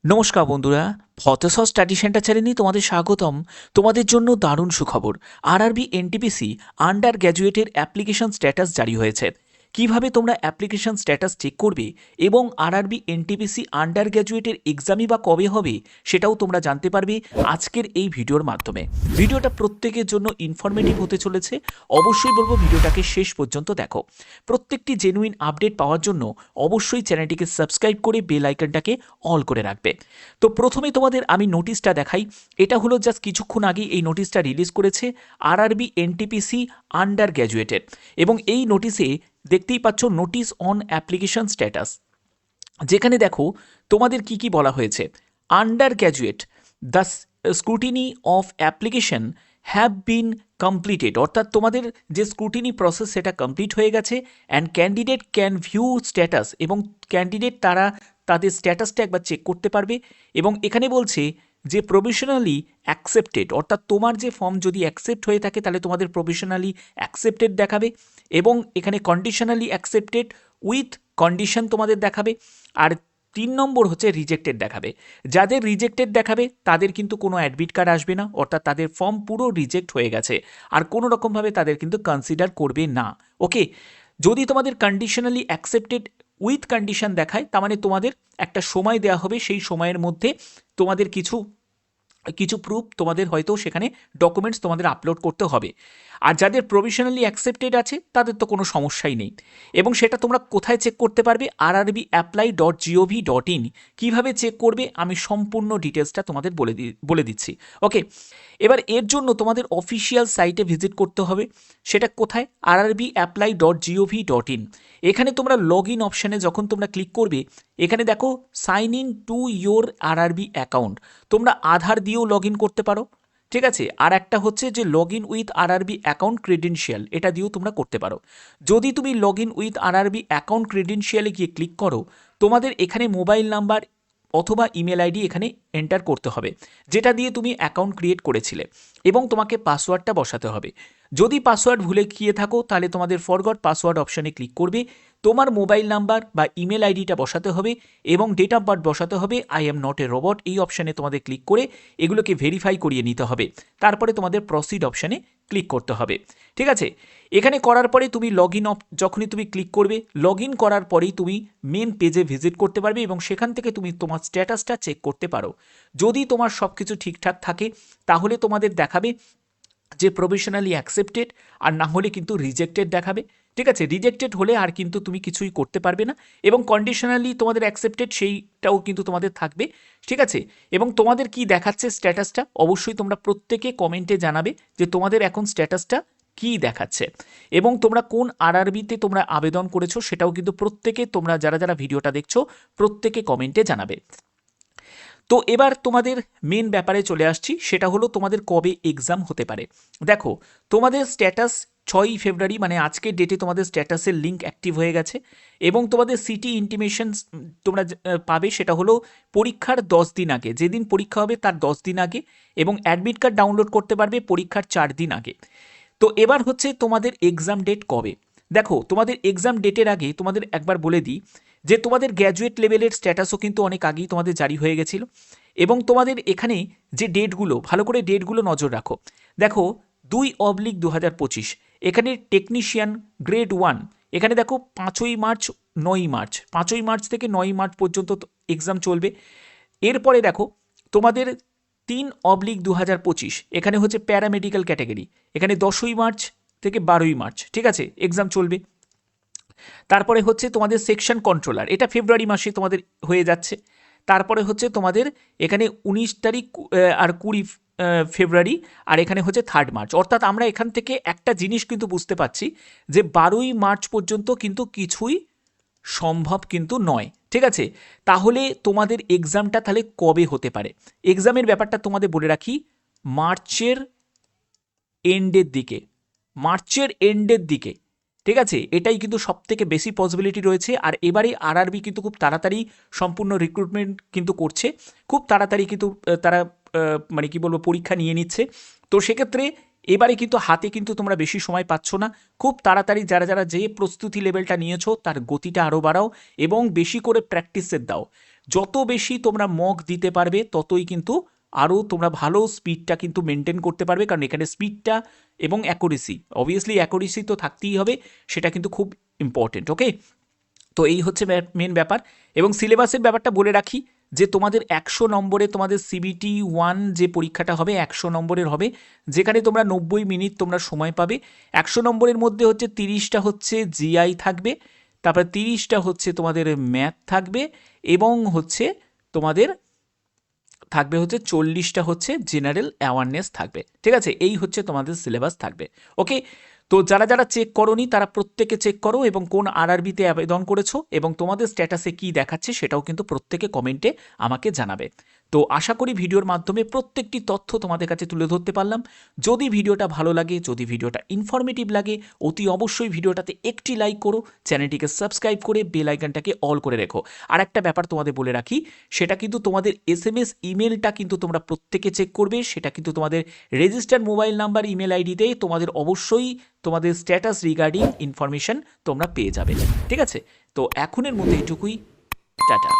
নমস্কার বন্ধুরা, ফতেসস study centre চ্যানেলে তোমাদের স্বাগতম। তোমাদের জন্য দারুণ সুখবর। আরআরবি এনটিপিসি আন্ডার গ্র্যাজুয়েটের অ্যাপ্লিকেশন স্ট্যাটাস জারি হয়েছে। কিভাবে তোমরা অ্যাপ্লিকেশন স্ট্যাটাস চেক করবে এবং আরআরবি এনটিপিসি আন্ডার গ্র্যাজুয়েটের এক্সামই বা কবে হবে সেটাও তোমরা জানতে পারবে আজকের এই ভিডিওর মাধ্যমে। ভিডিওটা প্রত্যেকের জন্য ইনফরমেটিভ হতে চলেছে। অবশ্যই বলবো ভিডিওটাকে শেষ পর্যন্ত দেখো। প্রত্যেকটি জেনুইন আপডেট পাওয়ার জন্য অবশ্যই চ্যানেলটিকে সাবস্ক্রাইব করে বেল আইকনটাকে অল করে রাখবে। তো প্রথমে তোমাদের আমি নোটিশটা দেখাই। এটা হলো জাস্ট কিছুক্ষণ আগে এই নোটিশটা রিলিজ করেছে আরআরবি এনটিপিসি আন্ডার গ্র্যাজুয়েটের, এবং এই নোটিশে দেখতেই পাচ্ছ নোটিশ অন অ্যাপ্লিকেশন স্ট্যাটাস, যেখানে দেখো তোমাদের কি কি বলা হয়েছে। Under graduate, the scrutiny of application have been completed, অর্থাৎ তোমাদের যে স্ক্রুটিনি প্রসেস সেটা কমপ্লিট হয়ে গেছে। And candidate can view status, এবং ক্যান্ডিডেট তারা তাদের স্ট্যাটাসটা একবার চেক করতে পারবে। এবং এখানে বলছে যে প্রভিশনালি অ্যাকসেপ্টেড, অর্থাৎ তোমার যে ফর্ম যদি অ্যাকসেপ্ট হয়ে থাকে তাহলে তোমাদের প্রভিশনালি অ্যাকসেপ্টেড দেখাবে, এবং এখানে কন্ডিশনালি অ্যাকসেপ্টেড উইথ কন্ডিশন তোমাদের দেখাবে। আর 3 নম্বর হচ্ছে রিজেক্টেড দেখাবে। যাদের রিজেক্টেড দেখাবে তাদের কিন্তু কোনো অ্যাডমিট কার্ড আসবে না, অর্থাৎ তাদের ফর্ম পুরো রিজেক্ট হয়ে গেছে, আর কোনো রকমভাবে তাদের কিন্তু কনসিডার করবে না। ওকে, যদি তোমাদের কন্ডিশনালি অ্যাকসেপ্টেড উইথ কন্ডিশন দেখায় তার মানে তোমাদের একটা সময় দেওয়া হবে, সেই সময়ের মধ্যে তোমাদের কিছু প্রুফ তোমাদের হয়তো সেখানে ডকুমেন্টস তোমাদের আপলোড করতে হবে। আর যাদের প্রভিশনালি অ্যাকসেপ্টেড আছে তাদের তো কোনো সমস্যাই নেই। এবং সেটা তোমরা কোথায় চেক করতে পারবে? rrbapply.gov.in। কীভাবে চেক করবে আমি সম্পূর্ণ ডিটেলসটা তোমাদের বলে দিচ্ছি। ওকে, এবার এর জন্য তোমাদের অফিসিয়াল সাইটে ভিজিট করতে হবে। সেটা কোথায়? rrbapply.gov.in। এখানে তোমরা লগ ইন অপশানে যখন তোমরা ক্লিক করবে, এখানে দেখো sign in to your RRB account, তোমরা আধার দিয়েও লগ ইন করতে পারো, ঠিক আছে। আর একটা হচ্ছে যে log in with RRB account credential, এটা দিয়েও তোমরা করতে পারো। যদি তুমি log in with RRB account ক্রেডেনশিয়ালে গিয়ে ক্লিক করো, তোমাদের এখানে মোবাইল নাম্বার অথবা ইমেল আইডি এখানে এন্টার করতে হবে, যেটা দিয়ে তুমি অ্যাকাউন্ট ক্রিয়েট করেছিলে, এবং তোমাকে পাসওয়ার্ডটা বসাতে হবে। যদি পাসওয়ার্ড ভুলে গিয়ে থাকো তাহলে তোমাদের ফরগট পাসওয়ার্ড অপশানে ক্লিক করবে, তোমার মোবাইল নাম্বার বা ইমেল আইডিটা বসাতে হবে, এবং ডেট অফ বার্থ বসাতে হবে। I am not a robot এই অপশানে তোমাদের ক্লিক করে এগুলোকে ভেরিফাই করিয়ে নিতে হবে। তারপরে তোমাদের প্রসিড অপশানে ক্লিক করতে হবে, ঠিক আছে। এখানে করার পরে তুমি লগ ইন যখনই তুমি ক্লিক করবে, লগ ইন করার পরেই তুমি মেন পেজে ভিজিট করতে পারবে, এবং সেখান থেকে তুমি তোমার স্ট্যাটাসটা চেক করতে পারো। যদি তোমার সব কিছু ঠিকঠাক থাকে তাহলে তোমাদের দেখাবে যে প্রভিশনালি অ্যাকসেপ্টেড, আর না হলে কিন্তু রিজেক্টেড দেখাবে, ঠিক আছে। রিজেক্টেড হলে আর কিন্তু তুমি কিছুই করতে পারবে না, এবং কন্ডিশনালি তোমাদের অ্যাকসেপ্টেড সেইটাও কিন্তু তোমাদের থাকবে, ঠিক আছে। এবং তোমাদের কি দেখাচ্ছে স্ট্যাটাসটা অবশ্যই তোমরা প্রত্যেকে কমেন্টে জানাবে যে তোমাদের এখন স্ট্যাটাসটা কি দেখাচ্ছে, এবং তোমরা কোন আরআরবিতে তোমরা আবেদন করেছো সেটাও কিন্তু প্রত্যেকে তোমরা যারা যারা ভিডিওটা দেখছো প্রত্যেকে কমেন্টে জানাবে। তো এবার তোমাদের মেন ব্যাপারে চলে আসছি, সেটা হলো তোমাদের কবে এক্সাম হতে পারে। দেখো, তোমাদের স্ট্যাটাস 6ই ফেব্রুয়ারি, মানে আজকের ডেটে তোমাদের স্ট্যাটাসের লিঙ্ক অ্যাক্টিভ হয়ে গেছে, এবং তোমাদের সিটি ইন্টিমেশন তোমরা পাবে সেটা হলো পরীক্ষার 10 দিন আগে, যেদিন পরীক্ষা হবে তার 10 দিন আগে, এবং অ্যাডমিট কার্ড ডাউনলোড করতে পারবে পরীক্ষার 4 দিন আগে। তো এবার হচ্ছে তোমাদের এক্সাম ডেট কবে। দেখো, তোমাদের এক্সাম ডেটের আগে তোমাদের একবার বলে দিই যে তোমাদের গ্র্যাজুয়েট লেভেলের স্ট্যাটাসও কিন্তু অনেক আগেই তোমাদের জারি হয়ে গেছিল, এবং তোমাদের এখানে যে ডেটগুলো, ভালো করে ডেটগুলো নজর রাখো। দেখো 2/2025, এখানে টেকনিশিয়ান গ্রেড 1, এখানে দেখো 5ই মার্চ 9ই মার্চ, 5ই মার্চ থেকে 9ই মার্চ পর্যন্ত এক্সাম চলবে। এরপরে দেখো তোমাদের 3/2025, এখানে হচ্ছে প্যারামেডিক্যাল ক্যাটাগরি, এখানে 10ই মার্চ থেকে 12ই মার্চ, ঠিক আছে, এক্সাম চলবে। তারপরে হচ্ছে তোমাদের সেকশন কন্ট্রোলার, এটা ফেব্রুয়ারি মাসে তোমাদের হয়ে যাচ্ছে। তারপরে হচ্ছে তোমাদের এখানে 19 তারিখ আর 20 ফেব্রুয়ারি, আর এখানে হচ্ছে 3 মার্চ। অর্থাৎ আমরা এখান থেকে একটা জিনিস কিন্তু বুঝতে পারছি যে 12ই মার্চ পর্যন্ত কিন্তু কিছুই সম্ভব কিন্তু নয়, ঠিক আছে। তাহলে তোমাদের এক্সামটা তাহলে কবে হতে পারে? এক্সামের ব্যাপারটা তোমাদের বলে রাখি, মার্চের এন্ডের দিকে, মার্চের এন্ডের দিকে, ঠিক আছে। এটাই কিন্তু সব থেকে বেশি পসিবিলিটি রয়েছে। আর এবারে আরআরবি কিন্তু খুব তাড়াতাড়ি সম্পূর্ণ রিক্রুটমেন্ট কিন্তু করছে, খুব তাড়াতাড়ি কিন্তু তারা মানে কি বলবো পরীক্ষা নিয়ে নিচ্ছে। তো সেক্ষেত্রে এবারে কিন্তু হাতে কিন্তু তোমরা বেশি সময় পাচ্ছ না, খুব তাড়াতাড়ি যারা যারা যে প্রস্তুতি লেভেলটা নিয়েছো তার গতিটা আরও বাড়াও, এবং বেশি করে প্র্যাকটিসের দাও। যত বেশি তোমরা মক দিতে পারবে ততই কিন্তু আরও তোমরা ভালো স্পিডটা কিন্তু মেনটেন করতে পারবে, কারণ এখানে স্পিডটা এবং অ্যাকুরেসি, অবভিয়াসলি অ্যাকুরেসি তো থাকতেই হবে, সেটা কিন্তু খুব ইম্পর্টেন্ট। ওকে, তো এই হচ্ছে মেন ব্যাপার। এবং সিলেবাসের ব্যাপারটা বলে রাখি যে তোমাদের 100 নম্বরে তোমাদের CBT 1 যে পরীক্ষাটা হবে 100 নম্বরের হবে, যেখানে তোমরা 90 মিনিট তোমরা সময় পাবে। 100 নম্বরের মধ্যে হচ্ছে 30টা হচ্ছে জিআই থাকবে, তারপরে 30টা হচ্ছে তোমাদের ম্যাথ থাকবে, এবং হচ্ছে তোমাদের থাকবে হচ্ছে 40টা হচ্ছে জেনারেল অ্যাওয়ারনেস থাকবে। ঠিক আছে, এই হচ্ছে তোমাদের সিলেবাস থাকবে। ওকে, তো যারা যারা চেক করোনি তারা প্রত্যেকে চেক করো, এবং কোন আরআরবিতে আবেদন করেছো এবং তোমাদের স্ট্যাটাসে কি দেখাচ্ছে সেটাও কিন্তু প্রত্যেকে কমেন্টে আমাকে জানাবে। তো আশা করি ভিডিওর মাধ্যমে প্রত্যেকটি তথ্য তোমাদের কাছে তুলে ধরতে পারলাম। যদি ভিডিওটা ভালো লাগে, যদি ভিডিওটা ইনফরমেটিভ লাগে, অতি অবশ্যই ভিডিওটাতে একটি লাইক করো, চ্যানেলটিকে সাবস্ক্রাইব করে বেল আইকনটাকে অল করে রেখো। আর একটা ব্যাপার তোমাদের বলে রাখি, সেটা কিন্তু তোমাদের SMS ইমেলটা কিন্তু তোমরা প্রত্যেকে চেক করবে, সেটা কিন্তু তোমাদের রেজিস্টার্ড মোবাইল নাম্বার ইমেল আইডিতে তোমাদের অবশ্যই তোমাদের স্ট্যাটাস রিগার্ডিং ইনফরমেশন তোমরা পেয়ে যাবে। ঠিক আছে, তো এখনের মধ্যে এটুকুই, টাটা।